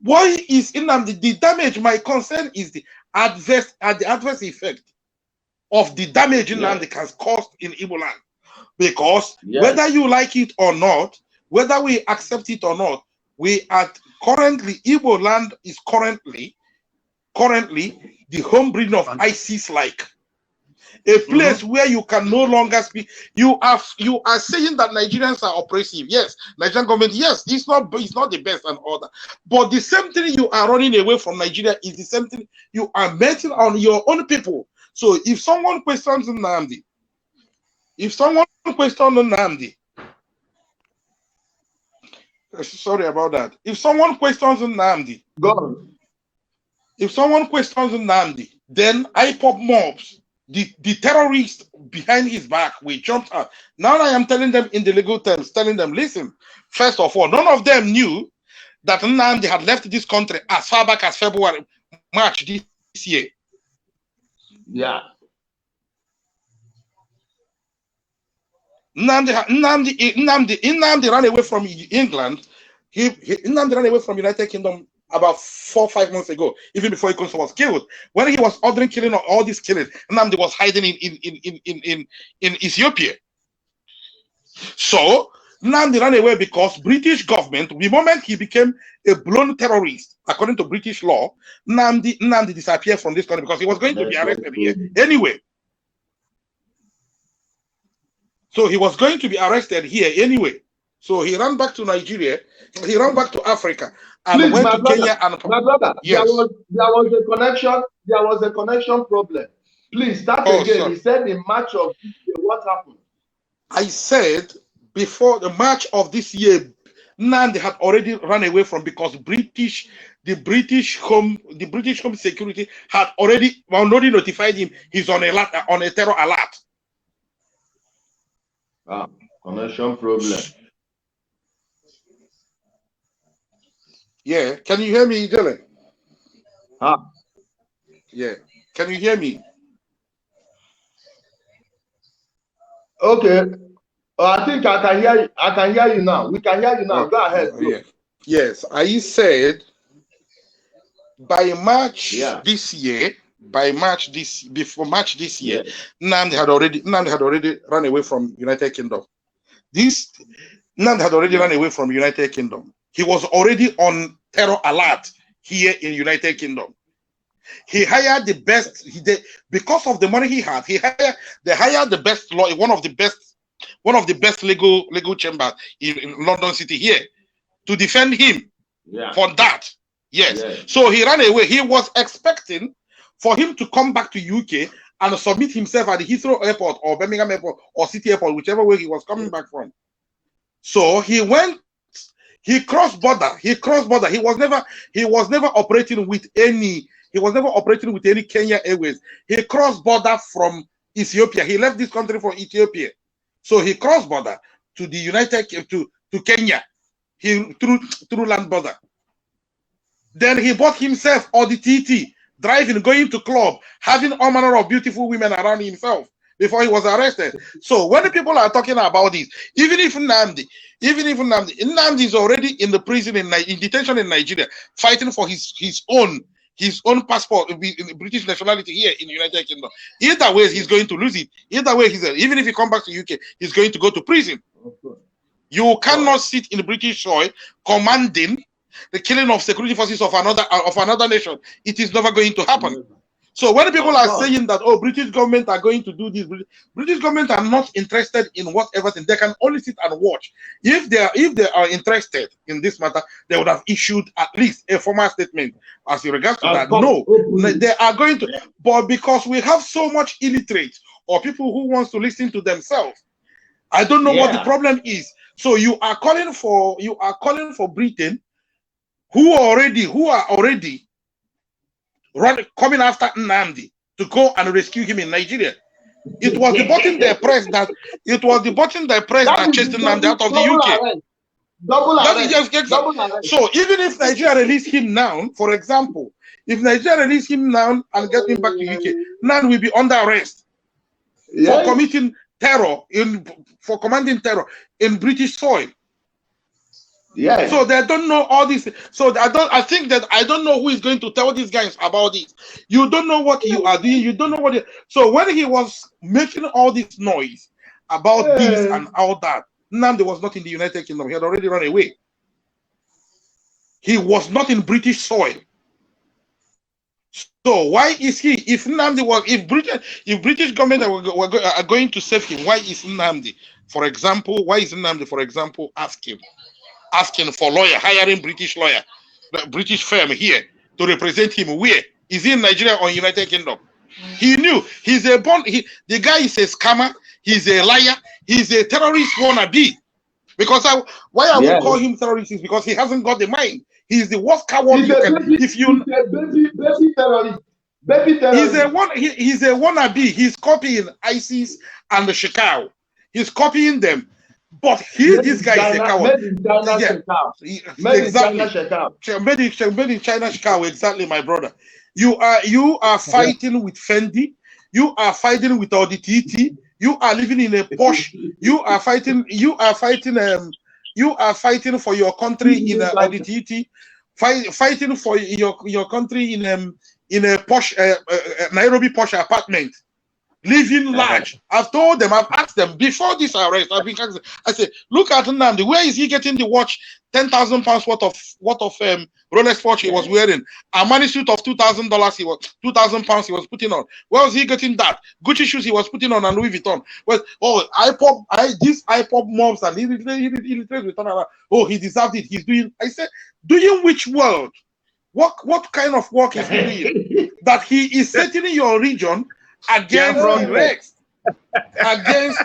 Why is Nnamdi the damage? My concern is the adverse effect of the damage Nnamdi has caused in Igbo land. Because whether you like it or not, whether we accept it or not, we are currently, Igbo land is currently the home breeding of ISIS-like. A place where you can no longer speak. You are saying that Nigerians are oppressive. Yes, Nigerian government. Yes, it's not the best and all that. But the same thing you are running away from Nigeria is the same thing you are betting on your own people. So if someone questions Nnamdi, sorry about that. If someone questions Nnamdi, then IPOB mobs. The terrorists behind his back will jump out. Now I am telling them in the legal terms, telling them, listen, first of all, none of them knew that Nnamdi had left this country as far back as March this year. Yeah. Nnamdi ran away from England. Nnamdi ran away from United Kingdom about 4 or 5 months ago, even before he was killed. When he was ordering killing of all these killings, Nnamdi was hiding in Ethiopia. So Nnamdi ran away because British government, the moment he became a blown terrorist, according to British law, Nnamdi disappeared from this country because he was going to be arrested here anyway. So he was going to be arrested here anyway. So he ran back to Nigeria. He ran back to Africa and Please, went to Kenya. And my brother, yes. there was a connection. There was a connection problem. Please start again. Sorry. He said in March of this year, what happened? I said before the March of this year, Nnamdi had already run away from because the British Home Security had already notified him he's on a terror alert. Connection problem. Yeah, can you hear me, Dylan? Yeah, can you hear me? Okay. I think I can hear you. I can hear you now. We can hear you now. Go ahead. Yeah. Yes, I said by March this year, before March this year, Nnamdi had already run away from United Kingdom. Nnamdi had already run away from United Kingdom. He was already on terror alert here in United Kingdom. He hired the best. Because of the money he had, they hired the best lawyer, one of the best legal chambers in London City here, to defend him for that. Yes. So he ran away. He was expecting for him to come back to UK and submit himself at the Heathrow Airport or Birmingham Airport or City Airport, whichever way he was coming back from. So he went. He crossed border. He was never operating with any. He was never operating with any Kenya Airways. He crossed border from Ethiopia. He left this country for Ethiopia. So he crossed border to the to Kenya. Through land border. Then he bought himself or the TT, driving, going to club, having all manner of beautiful women around himself before he was arrested. So when the people are talking about this, even if Nnamdi is already in the prison in detention in Nigeria, fighting for his own passport, British nationality here in the United Kingdom. Either way, he's going to lose it. Either way, even if he comes back to UK, he's going to go to prison. You cannot sit in British soil commanding the killing of security forces of another nation. It is never going to happen. So when people are saying that, oh, British government are going to do this, British government are not interested in whatever thing. They can only sit and watch. If they are interested in this matter, they would have issued at least a formal statement as regards to that. No, they are going to, but because we have so much illiterate or people who wants to listen to themselves, I don't know what the problem is. So you are calling for Britain, who are already coming after Nnamdi to go and rescue him in Nigeria. It was the button they pressed that chased Nnamdi out of the UK. Double arrest. So even if Nigeria release him now, for example, if Nigeria release him now and get him back to UK, Nnamdi will be under arrest for committing terror for commanding terror in British soil. Yes. So they don't know all this. So I think that I don't know who is going to tell these guys about this. You don't know what you are doing. You don't know what. So when he was making all this noise about this and all that, Nnamdi was not in the United Kingdom. He had already run away. He was not in British soil. So why is he? If Nnamdi was, if British government are going to save him, why is Nnamdi, for example, asking for lawyer, hiring British lawyer, British firm here to represent him? Where is he, in Nigeria or United Kingdom? He knew the guy is a scammer, he's a liar, he's a terrorist wannabe. Because why I would call him terrorist is because he hasn't got the mind. He's the worst coward you can. He's a terrorist. He's a wannabe. He's copying ISIS and the Shekau. He's copying them. But this guy is a coward. Made in China Shekau, exactly, my brother. You are fighting with Fendi. You are fighting with Audititi. You are living in a posh. You are fighting for your country in Audititi. Fighting for your country in a posh Nairobi posh apartment. Living large. I've told them, I've asked them before this arrest. I said, look at Nnamdi. Where is he getting the watch? £10,000 worth of Rolex watch he was wearing. A money suit of $2,000. £2,000 he was putting on. Where was he getting that? Gucci shoes he was putting on and Louis Vuitton. Well, these IPOB mobs and he return around. Oh, he deserved it. He's doing. I said, doing which world? What kind of work is he doing? That he is setting your region against the rest,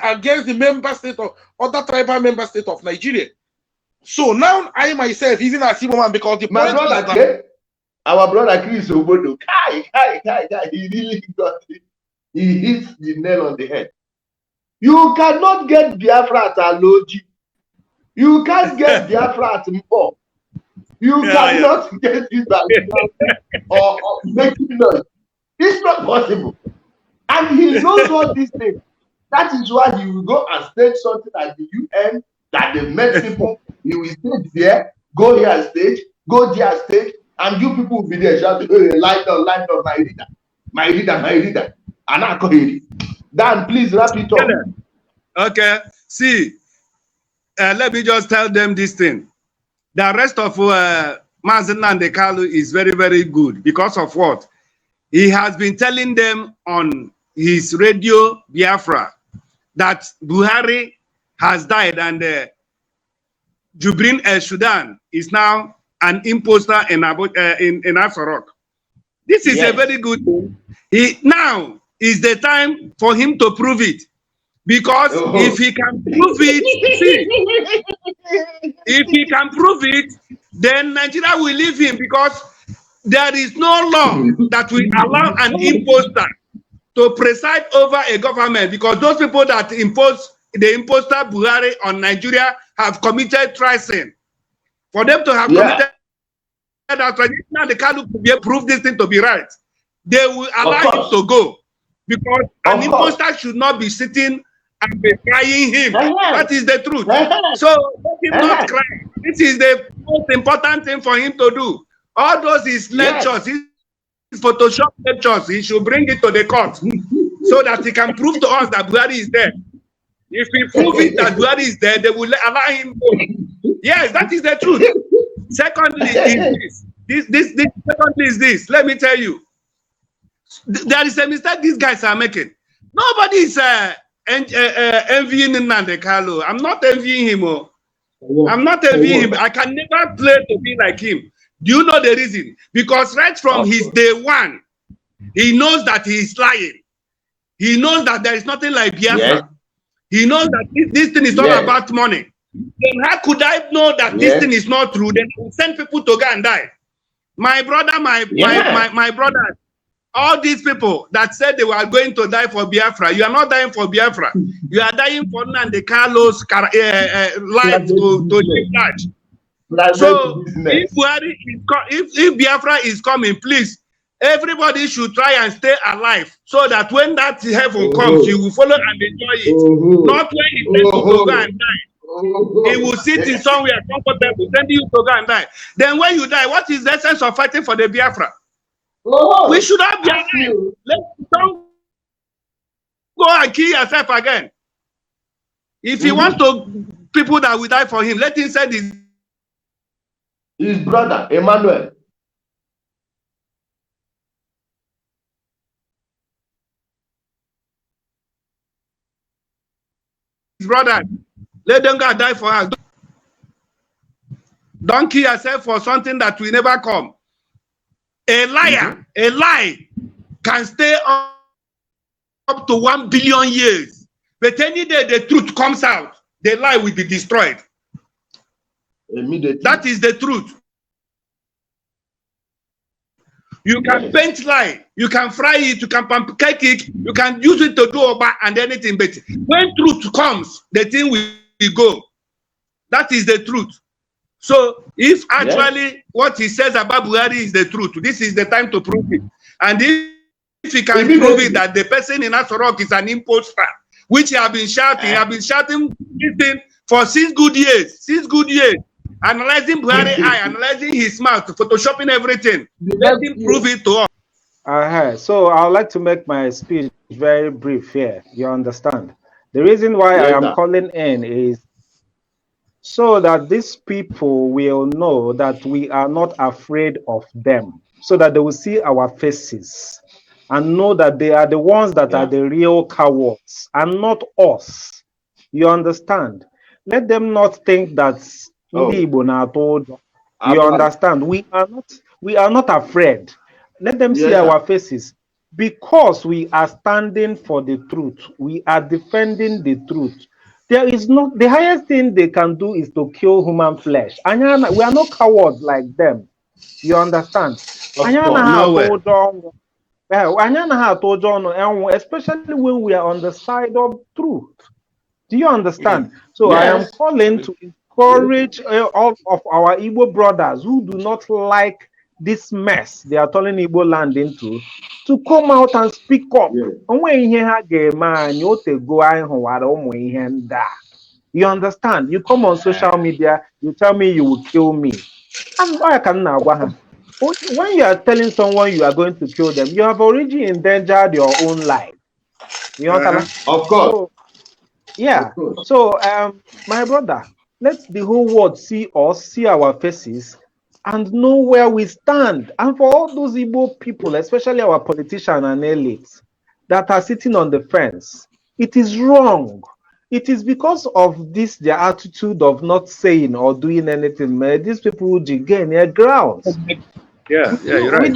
against the member state of other tribal member state of Nigeria. So now I myself, even as Igbo, because my brother, our brother Chris Obodo, he really got it. He hits the nail on the head. You cannot get Biafra at Aloji. You can't get Biafra at Mpo. You cannot get it or making noise. It's not possible. And he knows all these things. That is why he will go and stage something at the UN that they met people. He will stage there, go here stage, go there stage, and you people will be there shouting, hey, light on, my reader. And I call it. Dan, please wrap it up. Okay. See, let me just tell them this thing. The rest of Nnamdi Kanu is very, very good because of what? He has been telling them on his radio Biafra that Buhari has died and Jubrin el-Sudan is now an imposter in Asorok. This is a very good thing. Now is the time for him to prove it. Because if he can prove it, if he can prove it, then Nigeria will leave him because there is no law that will allow an imposter to preside over a government, because those people that impose the imposter Buhari on Nigeria have committed treason. For them to have committed that treason, now the Kanu could be prove this thing to be right. They will allow him to go because an imposter should not be sitting and be crying him. That is the truth. So let him not cry. This is the most important thing for him to do. All those his lectures, his Photoshop lectures, he should bring it to the court so that he can prove to us that Buhari is dead. If we prove it that Buhari is dead, they will allow him go. Yes, that is the truth. Secondly, secondly is this. Let me tell you, there is a mistake these guys are making. Nobody is envying Nnamdi Kanu. I'm not envying him. I'm not envying him. I can never play to be like him. Do you know the reason? Because right from his day one, he knows that he is lying. He knows that there is nothing like Biafra. He knows that this thing is not about money. Then how could I know that this thing is not true? Then I will send people to go and die. My brother, my brother, all these people that said they were going to die for Biafra, you are not dying for Biafra. You are dying for Nnamdi Kanu's life to take charge. So if Biafra is coming, please, everybody should try and stay alive so that when that heaven comes, you will follow and enjoy it. Not when it's meant to go and die. He will sit in somewhere comfortable, send you to go and die. Then when you die, what is the essence of fighting for the Biafra? We should have Biafra. Don't go and kill yourself again. If he wants to, people that will die for him, let him send his brother, Emmanuel. His brother, let them go and die for us. Don't kill yourself for something that will never come. A liar, a lie can stay up to 1 billion years. But any day the truth comes out, the lie will be destroyed. Immediately. That is the truth. You can paint lie, you can fry it, you can pancake it, you can use it to do over and anything. But when truth comes, the thing will go. That is the truth. So if actually what he says about Buhari is the truth, this is the time to prove it. And if he can prove it that the person in Asorok is an imposter, which he have been shouting this thing for 6 good years, 6 good years, analyzing Buhari eye, analyzing his mouth, photoshopping everything. Let him prove it to us. So I would like to make my speech very brief here. You understand? The reason why I am calling in is so that these people will know that we are not afraid of them, so that they will see our faces and know that they are the ones that are the real cowards and not us. You understand? Let them not think that you understand? We are not afraid. Let them see our faces. Because we are standing for the truth, we are defending the truth. There is not, the highest thing they can do is to kill human flesh. We are not cowards like them. You understand? Especially when we are on the side of truth. Do you understand? So I am calling to encourage all of our Igbo brothers who do not like this mess they are turning Igbo land into to come out and speak up. You understand? You come on social media, you tell me you will kill me. And why can when you are telling someone you are going to kill them, you have already endangered your own life. You understand? Of course. So, yeah. So, my brother, let the whole world see us, see our faces, and know where we stand. And for all those Igbo people, especially our politicians and elites that are sitting on the fence, it is wrong. It is because of this, their attitude of not saying or doing anything. These people will gain their grounds. Yeah, you're right.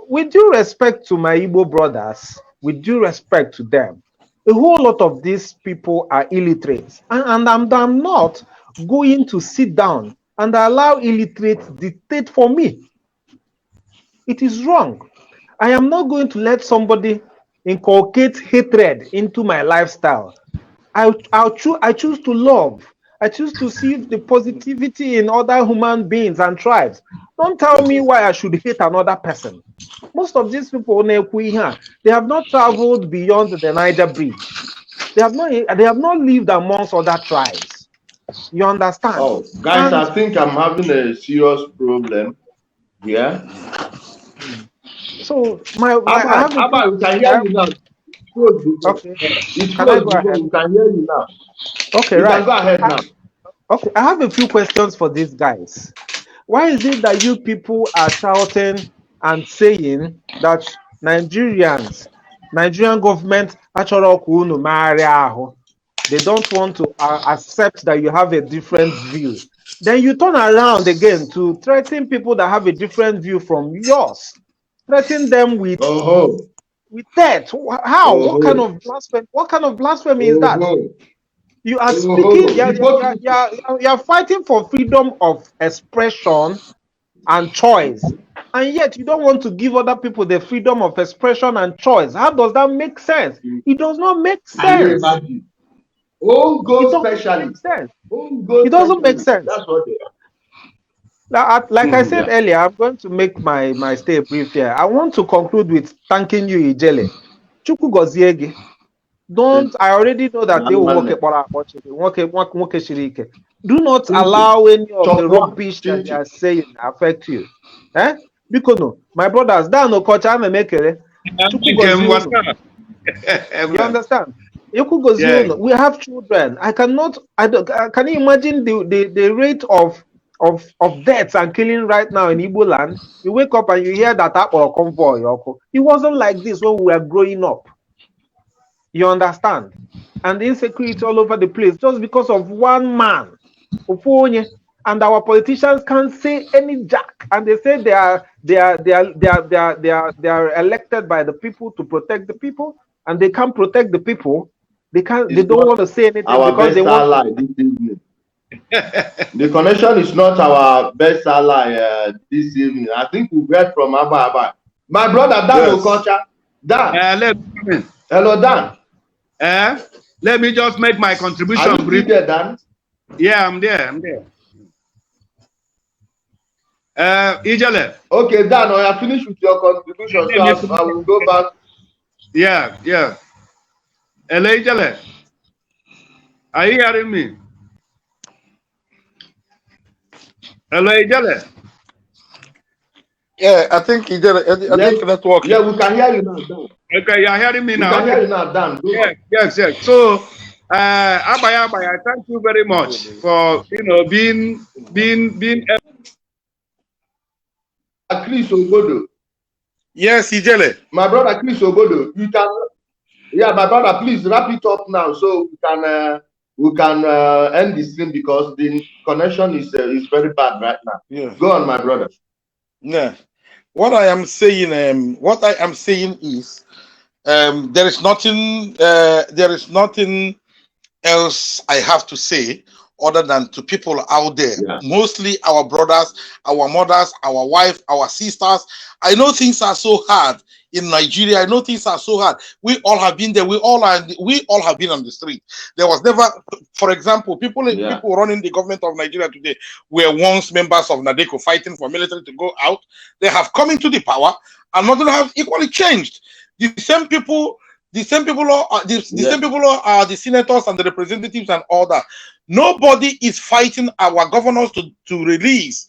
With due respect to my Igbo brothers, with due respect to them, a whole lot of these people are illiterate. And I'm not going to sit down and allow illiterates dictate for me. It is wrong. I am not going to let somebody inculcate hatred into my lifestyle. I choose to love. I choose to see the positivity in other human beings and tribes. Don't tell me why I should hate another person. Most of these people, they have not traveled beyond the Niger Bridge. They have not lived amongst other tribes. You understand? Oh, guys, I think I'm having a serious problem here. So we can hear you now. Okay. It's closed before we can hear you now. Okay, you right. Can go ahead now. Okay, I have a few questions for these guys. Why is it that you people are shouting and saying that Nigerian government they don't want to accept that you have a different view? Then you turn around again to threaten people that have a different view from yours. Threaten them with death. How? What kind of blasphemy? What kind of blasphemy is that? You are speaking. You are fighting for freedom of expression and choice, and yet you don't want to give other people the freedom of expression and choice. How does that make sense? It does not make sense. It doesn't make sense. That's what they are. Like I said earlier, I'm going to make my stay brief here. I want to conclude with thanking you, Ijele. Chukwu gozie gị. Don't, I already know that they will work it, do not allow any of the rubbish that they are saying affect you. Eh? Because no, my brothers, that no coach, I'm a maker. You understand? Yeah. We have children. I don't, can you imagine the rate of deaths and killing right now in Igbo land? You wake up and you hear that up or convoy. It wasn't like this when we were growing up. You understand? And the insecurity all over the place just because of one man. And our politicians can't say any jack, and they say they are elected by the people to protect the people, and they can't protect the people. They don't want to say anything because they want ally this evening. The connection is not our best ally this evening. I think we heard from Abba. My brother Dan Okocha. Dan. Hello, Dan. Let me just make my contribution. Are you there, Dan? Yeah, I'm there. Ijale. Okay, Dan, I have finished with your contribution, so I will go back. Yeah. Hello, Ijale. Are you hearing me? Hello, Ijale. Yeah, I think he did. I think network. Yeah, we can hear you now, Dan. Okay, you are hearing me now. We can hear you now, Dan. Yes. So, Abaya, thank you very much for being. Chris Ogodo. Yes, Ijele. My brother Chris Ogodo, you can. Yeah, my brother, please wrap it up now so we can end this thing because the connection is very bad right now. Yeah. Go on, my brother. Yeah. What I am saying is there is nothing else I have to say other than to people out there, mostly our brothers, our mothers, our wife, our sisters. I know things are so hard in Nigeria. I know things are so hard. We all have been there. We all have been on the street. There was never, for example, people running the government of Nigeria today were once members of Nadeko fighting for military to go out. They have come into the power and nothing have equally changed. The same people are the senators and the representatives and all that. Nobody is fighting our governors to release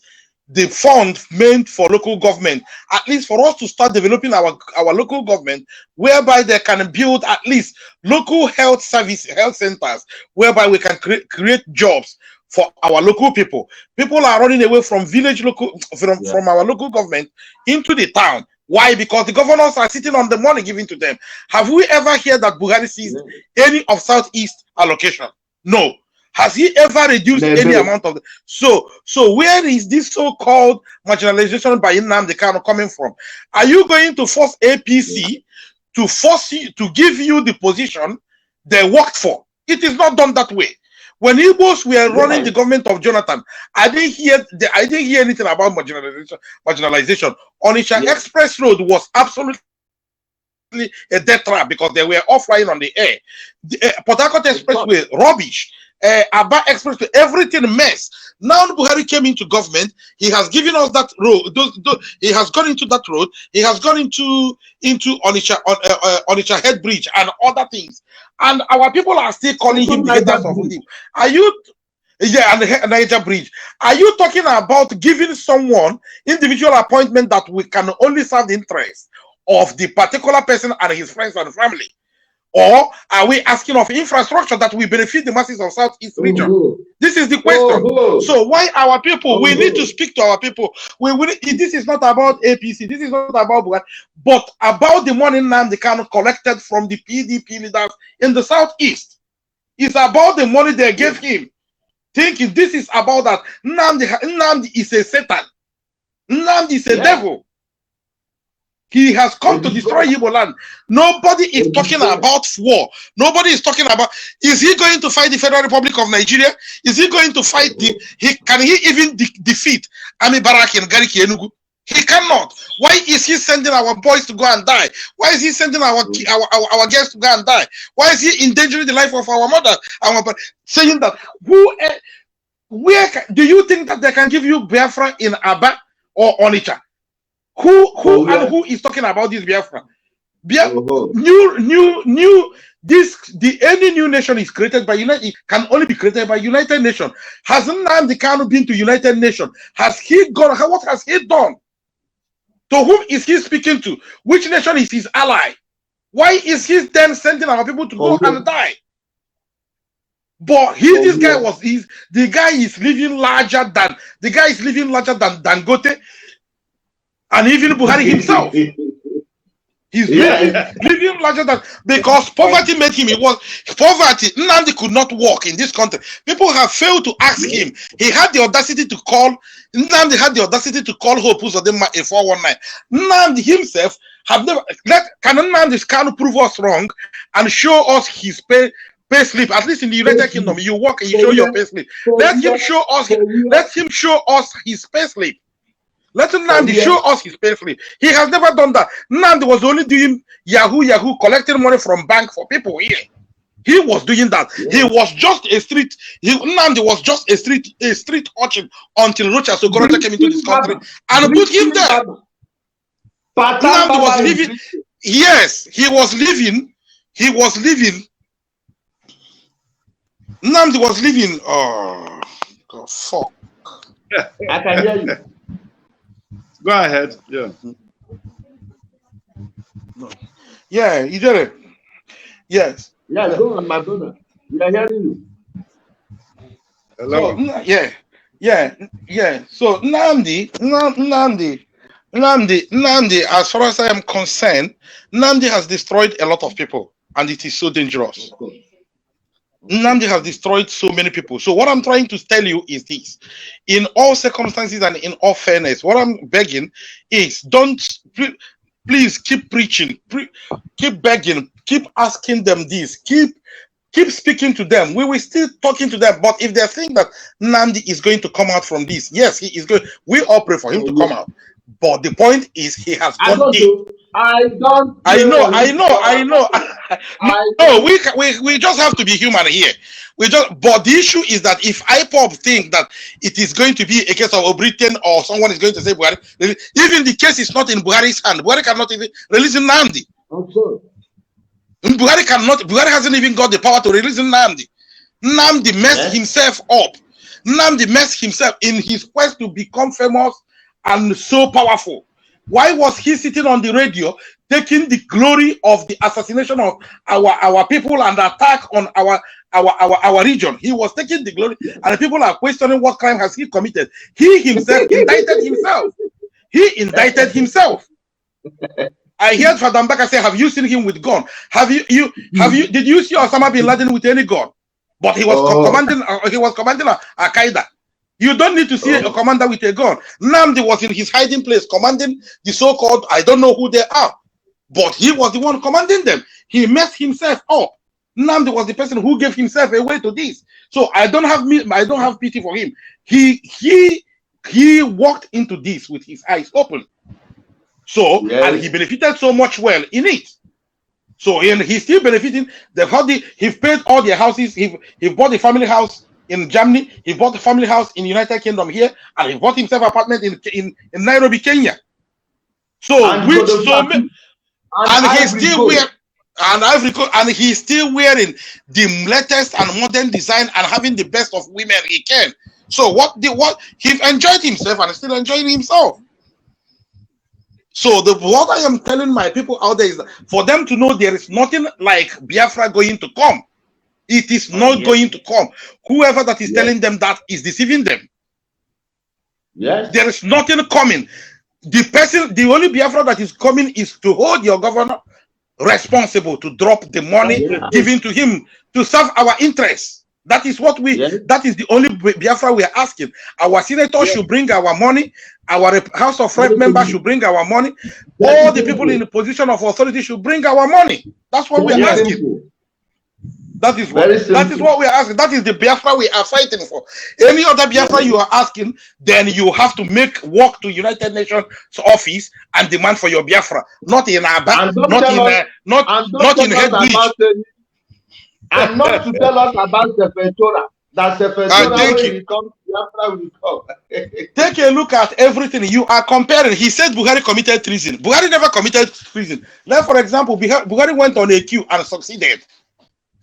the fund meant for local government, at least for us to start developing our local government, whereby they can build at least local health centers, whereby we can create jobs for our local people. People are running away from from our local government into the town. Why? Because the governors are sitting on the money given to them. Have we ever heard that Buhari seized any of Southeast allocation? No. Has he ever reduced any amount of so where is this so-called marginalization by Nnamdi Kanu coming from? Are you going to force APC to force you to give you the position they worked for? It is not done that way. When Igbos were running the government of Jonathan, I didn't hear anything about marginalization. Onitsha Express Road was absolutely a death trap because they were all flying on the air. The Port Harcourt Expressway, rubbish. Aba Expressway, everything mess. Now Buhari came into government. He has given us that road. He has gone into that road. He has gone into Onitsha Head Bridge and other things. And our people are still calling him the haters of him. Are you? Yeah, and the Niger Bridge. Are you talking about giving someone individual appointment that we can only serve the interest of the particular person and his friends and family? Or are we asking of infrastructure that will benefit the masses of Southeast region? This is the question. So why our people? We need to speak to our people. This is not about APC. This is not about Buhari, but about the money Nnamdi Kanu collected from the PDP leaders in the Southeast. It's about the money they gave him. Thinking this is about that. Nnamdi is a Satan. Nnamdi is a devil. He has come to destroy Igbo land. Nobody is talking about war. Nobody is talking about, is he going to fight the Federal Republic of Nigeria? Is he going to fight can he even defeat Ami Baraki and Gariki Enugu? He cannot. Why is he sending our boys to go and die? Why is he sending our guests to go and die? Why is he endangering the life of our mother? Saying that, where do you think that they can give you Biafra in Aba or Onitsha? Who is talking about this Biafra? Any new nation is created by United. It can only be created by United Nations. Has Nnamdi Kanu been to United Nations? Has he gone? What has he done? To whom is he speaking to? Which nation is his ally? Why is he then sending our people to go and die? But the guy is living larger than Dangote and even Buhari himself. He's living larger than, because poverty made him. It was poverty. Nnamdi could not walk in this country. People have failed to ask him. He had the audacity to call. Nnamdi had the audacity to call Hope Uzodinma a 419. Nnamdi himself have never. Can Nnamdi Kanu prove us wrong and show us his pay slip? At least in the United Kingdom, you walk and you show your pay slip. Let him show us. Let him show us his pay slip. Let Nnamdi show us his pay slip. He has never done that. Nnamdi was only doing Yahoo, collecting money from bank for people here. He was doing that. He was just a street. Nnamdi was just a street urchin until Rocha Sogoroja came into this country and put him there. Nnamdi was living. Yes, he was living. Nnamdi was living. Oh, God, fuck. I can hear you. Go ahead. Yeah. Yeah, you did it. Yes. Yeah, go on, my brother. We are hearing you. Hello. So, yeah. So Nnamdi, as far as I am concerned, Nnamdi has destroyed a lot of people, and it is so dangerous. Nnamdi has destroyed so many people. So what I'm trying to tell you is this: in all circumstances and in all fairness, what I'm begging is, please keep preaching, keep begging, keep asking them this, keep speaking to them. We will still talking to them. But if they think that Nnamdi is going to come out from this, yes, he is going. We all pray for him to come out. But the point is, he has gone deep. I know. No, we just have to be human here. But the issue is that if IPOB think that it is going to be a case of Britain or someone is going to say Buhari, even the case is not in Buhari's hand. Buhari cannot even release Nnamdi. Buhari hasn't even got the power to release Nnamdi. Nnamdi messed himself up. Nnamdi messed himself in his quest to become famous and so powerful. Why was he sitting on the radio taking the glory of the assassination of our people and the attack on our region? He was taking the glory, and people are questioning what crime has he committed. He himself indicted himself. Indicted himself. I heard Fadam Baka say, "Have you seen him with gun? Did you see Osama bin Laden with any gun?" But he was commanding Al Qaeda. You don't need to see a commander with a gun. Nnamdi was in his hiding place commanding the so-called, I don't know who they are, but he was the one commanding them. He messed himself up. Nnamdi was the person who gave himself away to this. So I don't have pity for him. He walked into this with his eyes open. So and he benefited so much well in it. So he's still benefiting. He paid all their houses. He bought the family house in Germany, he bought a family house in United Kingdom here, and he bought himself an apartment in Nairobi, Kenya. So he's still wearing the latest and modern design and having the best of women he can. So he enjoyed himself and still enjoying himself. So what I am telling my people out there is that for them to know there is nothing like Biafra going to come. It is not going to come. Whoever that is telling them that is deceiving them. Yes. There is nothing coming. The only Biafra that is coming is to hold your governor responsible to drop the money given to him to serve our interests. That is what that is the only Biafra we are asking. Our senators should bring our money. Our House of Rep members should bring our money. All the people in the position of authority should bring our money. That's what we are asking. That is what we are asking. That is the Biafra we are fighting for. Any other Biafra you are asking, then you have to walk to United Nations office and demand for your Biafra. Not in Aba, not in Head Beach. And not to tell us about the Ventura. That's a thank when you. he comes, Biafra will come. Take a look at everything. You are comparing. He said Buhari committed treason. Buhari never committed treason. Like, for example, Buhari went on a queue and succeeded.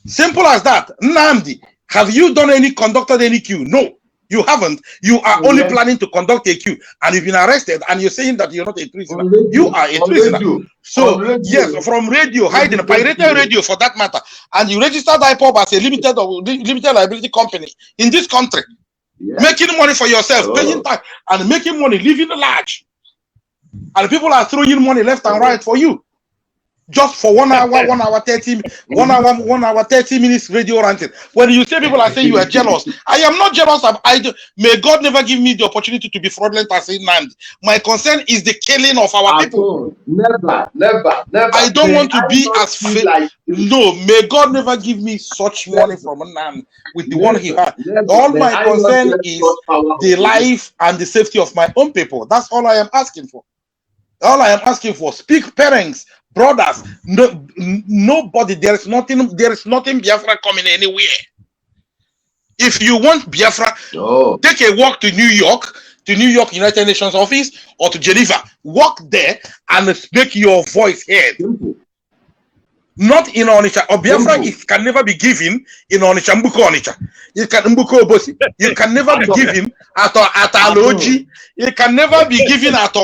Simple as that. Nnamdi, have you conducted any queue? No, you haven't. You are only planning to conduct a queue, and you've been arrested, and you're saying that you're not a prisoner. You are a prisoner. So, yes, from radio, hiding, pirated radio for that matter, and you registered IPOB as a limited liability company in this country, making money for yourself, paying tax, and making money, living large. And people are throwing money left and right for you. Just for 1 hour, 1 hour 30 minutes radio ranting. When you say people are saying you are jealous, I am not jealous. May God never give me the opportunity to be fraudulent as Nnamdi. My concern is the killing of our people. Never. I don't want to be as fake. No, may God never give me such money from Nnamdi with the one he had. All my concern is the life and the safety of my own people. That's all I am asking for. All I am asking for. Speak, parents, brothers. No, nobody. There is nothing Biafra coming anywhere. If you want Biafra, take a walk to New York United Nations office, or to Geneva. Walk there and make your voice heard. Not in Onitsha. Or Biafra can never be given in Onitsha, Mbuko Onitsha. You can Mbuko Obosi. You can never be given at Aloji. It can never be given at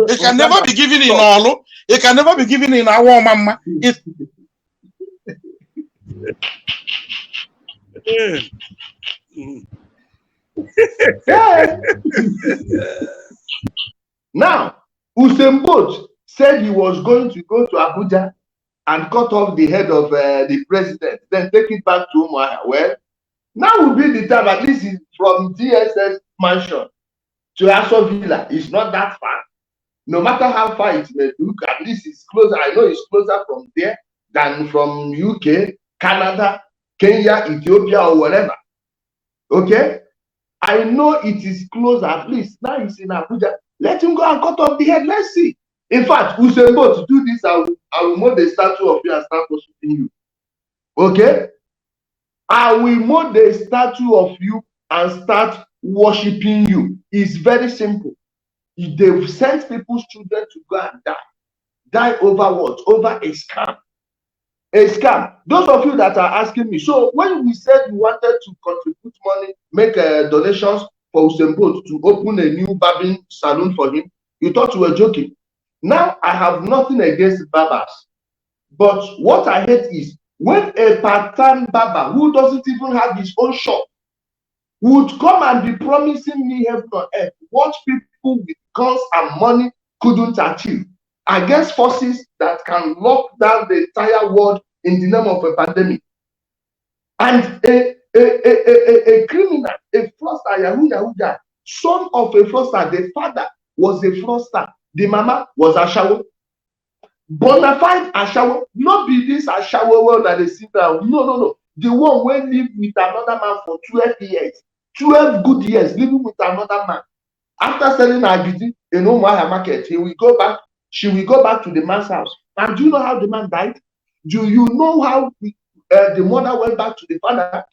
it can never be given in Olo. It can never be given in our mama. Now, Usain Bolt said he was going to go to Abuja and cut off the head of the president, then take it back to Umuahia. Well, now will be the time, at least from DSS mansion to Aso Villa. It's not that far. No matter how far it may look, at least it's closer. I know it's closer from there than from UK, Canada, Kenya, Ethiopia, or whatever. Okay? I know it is close at least. Now he's in Abuja. Let him go and cut off the head. Let's see. In fact, Usain Bolt, to do this, I will mold a statue of you and start worshiping you. Okay? I will mold a statue of you and start worshiping you. It's very simple. They've sent people's children to go and die. Die over what? Over a scam. A scam. Those of you that are asking me, so when we said we wanted to contribute money, make donations for Usain Bolt to open a new barbing salon for him, you thought we were joking. Now, I have nothing against barbers. But what I hate is when a part-time barber who doesn't even have his own shop would come and be promising me heaven on earth what people with guns and money couldn't achieve against forces that can lock down the entire world in the name of a pandemic. And a criminal, a fraudster, Yahoo guy, son of a fraudster, the father was a fraudster, the mama was Ashawo. Bonafide Ashawo, not be this Ashawo that they sit down. No. The one when live with another man for 12 years, 12 good years living with another man. After selling Agidi in Umuahia market, she will go back to the man's house. And do you know how the man died? Do you know how the mother went back to the father?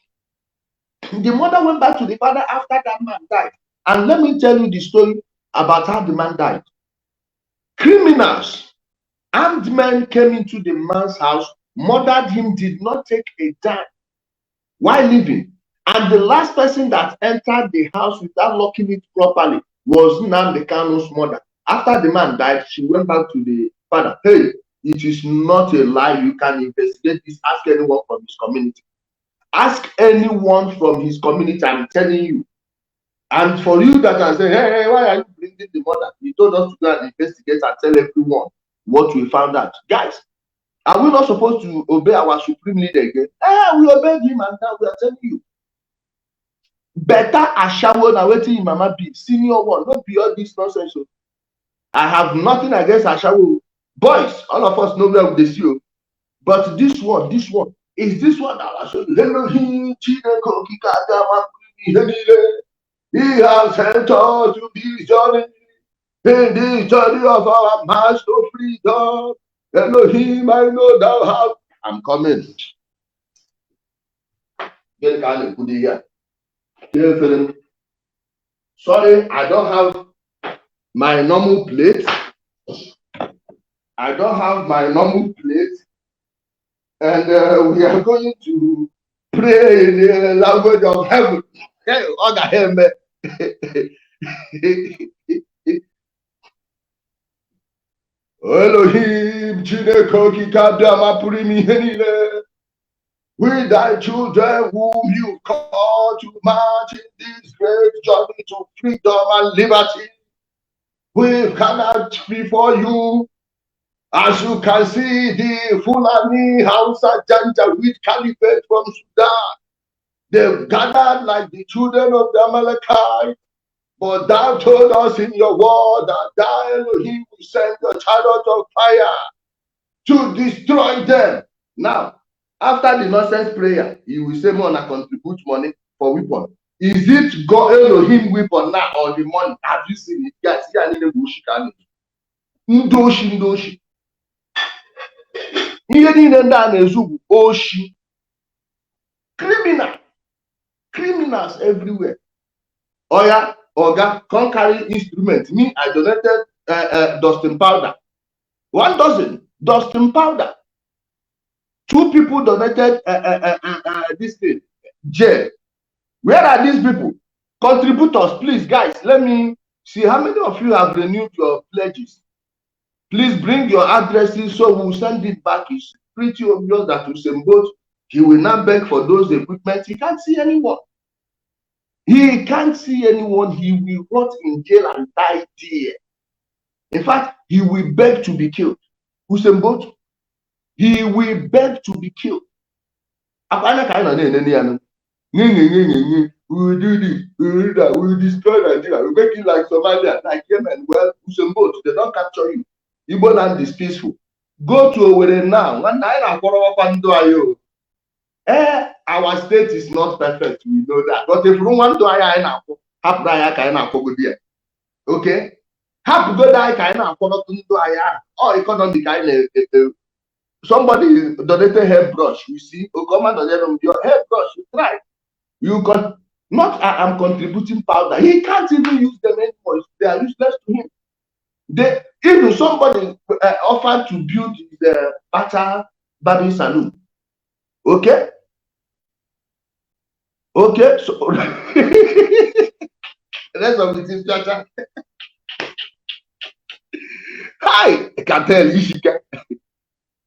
The mother went back to the father after that man died. And let me tell you the story about how the man died. Criminals, armed men came into the man's house, murdered him, did not take a dime while living. And the last person that entered the house without locking it properly was Nnamdi Kanu's mother. After the man died, she went back to the father. Hey, it is not a lie. You can investigate this. Ask anyone from his community. Ask anyone from his community. I'm telling you. And for you that are saying, hey, why are you bringing the mother? He told us to go and investigate and tell everyone what we found out. Guys, are we not supposed to obey our supreme leader again? We obeyed him, and now we are telling you. Better Ashawo na wetin mama be senior one, not be all this nonsense. I have nothing against Ashawo. Boys, all of us know where they see you. But this one is this one that was he has sent us to this journey, in this journey of our march to freedom. Elohim, I know thou have. I'm coming. Get kind of good here. Sorry, I don't have my normal plate. I don't have my normal plate. And we are going to pray in the language of heaven. Hey, Elohim, we thy children whom you call to march in this great journey to freedom and liberty. We cannot before you. As you can see, the Fulani Hausa Janja with Caliphate from Sudan, they've gathered like the children of the Amalekites. But thou told us in your word that thou Elohim will send your chariot of fire to destroy them. Now, after the nonsense prayer, he will say, Mona, contribute money for weapon. Is it God Elohim weapon now or the money? Have you seen it? Yes, Ndoshi. Criminals everywhere. Oya, Oga, can't carry instrument. Me, I donated dusting powder. 1 dozen dusting powder. 2 people donated this thing, jail. Where are these people? Contributors, please, guys. Let me see how many of you have renewed your pledges. Please bring your addresses so we'll send it back. It's pretty obvious that Usembot, he will not beg for those equipment. He can't see anyone. He can't see anyone. He will rot in jail and die there. In fact, he will beg to be killed. Usembot, he will beg to be killed. We will do this, we will do that, we will destroy Nigeria, we will make it like Somalia, like Yemen. Well, Usembot, they don't capture you. Igbo land is peaceful. Go to Owerri now. Our state is not perfect. We know that. But if you want to okay? Have go die economic somebody donated hairbrush. You see, your hairbrush, you try. You can not I'm contributing powder. He can't even use them anymore. They are useless to him. Even somebody offered to build the Barbing Saloon. Okay? Okay, so rest of the team, Chacha. Hi, I can tell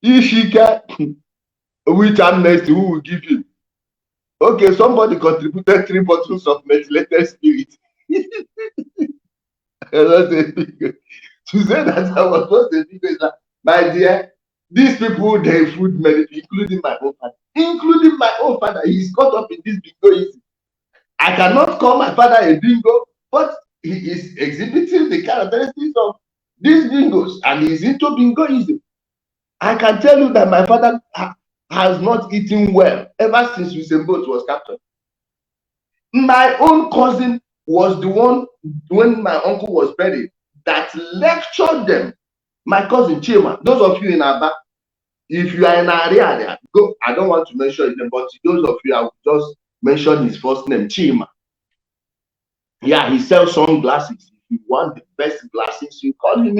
Ishika, which amnesty who will give you? Okay, somebody contributed 3 bottles of methylated spirit. To say that I was supposed to be that, my dear, these people, they food many people, including my own father. Including my own father, he's caught up in this bingoism. I cannot call my father a bingo, but he is exhibiting the characteristics of these bingos, and he's into bingoism. I can tell you that my father has not eaten well ever since Usembot was captured. My own cousin was the one, when my uncle was buried, that lectured them. My cousin Chima, those of you in Aba, if you are in area, go. I don't want to mention them, but those of you, I will just mention his first name, Chima. Yeah, he sells sunglasses. If you want the best glasses, you call him.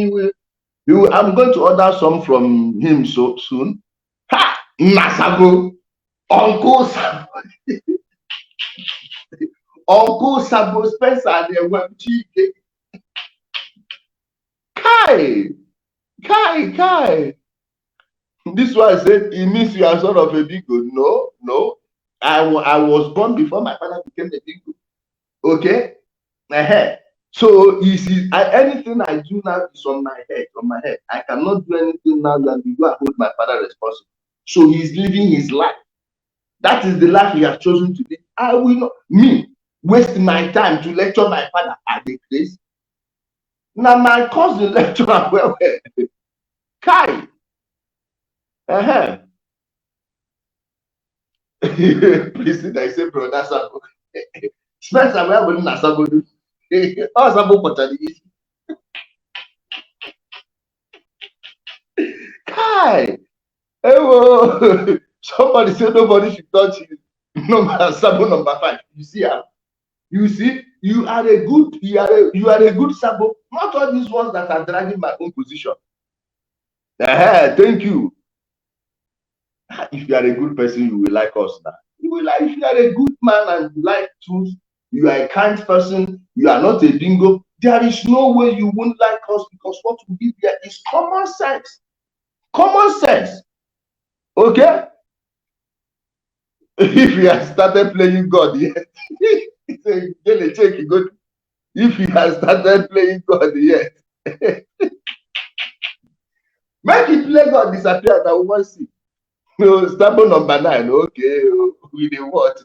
I'm going to order some from him so soon. Ha! Nasago, Uncle Sabo, Uncle Sabo Spencer, the web chicken. Kai. This one said, it means you are sort of a big good. No. I was born before my father became a big good. Okay? So anything I do now is on my head. I cannot do anything now than to go and hold my father responsible. So he's living his life. That is the life he has chosen to live. I will not waste my time to lecture my father at the place. Now my cousin lecturer, well, Kai. Please, I say, brother Sabo. Spencer, where will Nasago do? Oh, Sabo Potali. Kai. Hey, somebody said nobody should touch you. Sabo number 5. You see how? You see, you are a good Sabo. Not all these ones that are dragging my own position. Thank you. If you are a good person, you will like us now. You will like, if you are a good man and you like truth, you are a kind person, you are not a bingo, there is no way you won't like us, because what we give here is common sense. Common sense. Okay? If you have started playing God yet, if you have started playing God yet, make it play God disappear that we want to see. No, Stable number 9. Okay, we dey what?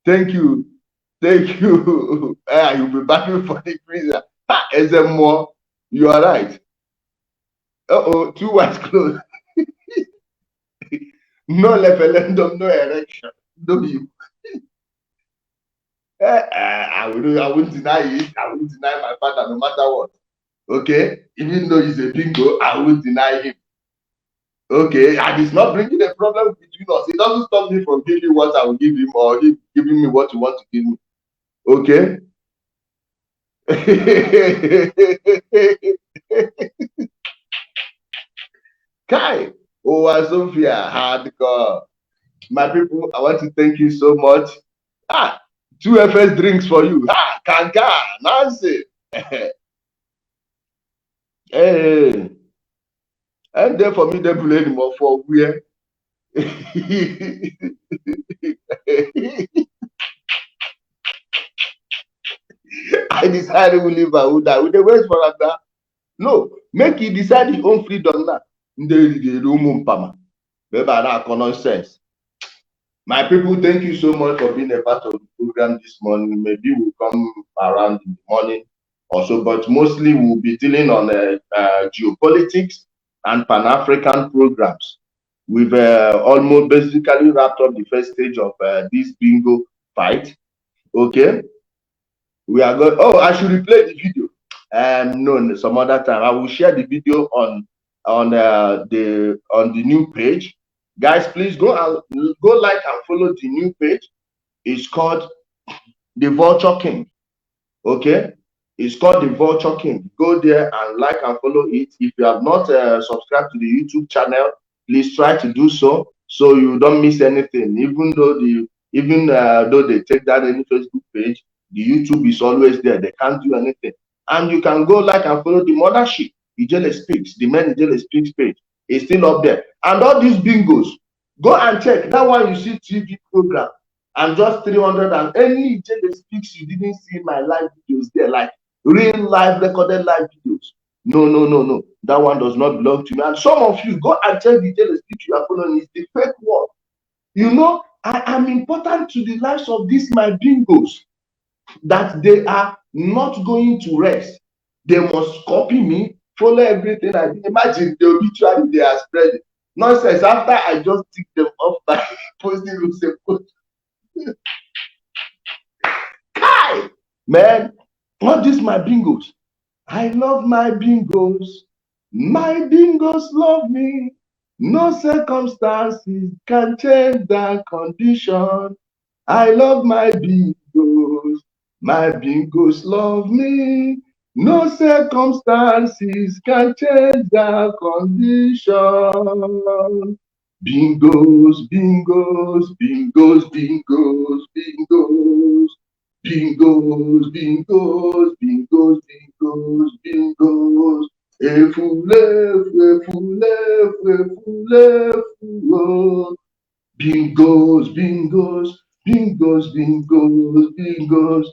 Thank you. Thank you. You'll be battling for the freezer. more. You are right. Uh-oh, 2 white clothes. No referendum, no election. No you. I won't deny it. I won't deny my father no matter what. Okay? Even though he's a bingo, I won't deny him. Okay? And it's not bringing a problem between us. It doesn't stop me from giving what I will give him, or him giving me what you want to give me. Okay? Kai, Sophia, hardcore. My people, I want to thank you so much. 2 FS drinks for you. Kanka, Nancy. Hey, and there for me, they play anymore for where. I decided we live and we die. We dey wait for that. No, make he decide his own freedom now. Nonsense. My people, thank you so much for being a part of the program this morning. Maybe we'll come around in the morning also, but mostly we'll be dealing on geopolitics and Pan-African programs. We've almost basically wrapped up the first stage of this bingo fight. Okay, we are going. Oh, I should replay the video. No, some other time. I will share the video on the new page. Guys, please go like and follow the new page. It's called The Vulture King. Okay, it's called The Vulture King. Go there and like and follow it. If you have not subscribed to the YouTube channel, please try to do so you don't miss anything. Even though they take down any Facebook page, the YouTube is always there. They can't do anything. And you can go like and follow the mothership, Ijele Speaks, the Men Ijele Speaks page. It's still up there. And all these bingos, go and check. That one you see TV program and just 300 and any Ijele Speaks you didn't see my live videos there, like real live recorded live videos. No. That one does not belong to me. And some of you go and check the Ijele Speaks you are following. It's the fake one. You know, I am important to the lives of these my bingos, that they are not going to rest. They must copy me, follow everything I do. Imagine the obituary they are spreading. Nonsense. After I just tick them off by posting with a post. Kai! Man, not this my bingos. I love my bingos. My bingos love me. No circumstances can change that condition. I love my bingos. My bingos love me. No circumstances can change that condition. Bingos, bingos, bingos, bingos, bingos. Bingos, bingos, bingos, bingos, bingos. Bingos, bingos, bingos, bingos, bingos.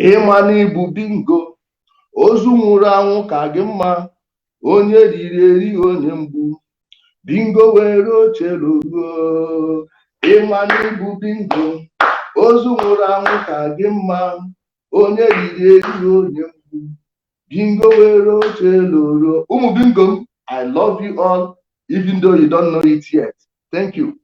Ịmana ibu bingo, ozu nwụrụ anwụ ka gị mma, onye riri eri onye mgbu, bingo were oche logo. Ịmana ibu bingo, ozu nwụrụ anwụ ka gị mma, onye riri eri onye mgbu, bingo were oche loro. Umu bingo, I love you all, even though you don't know it yet. Thank you.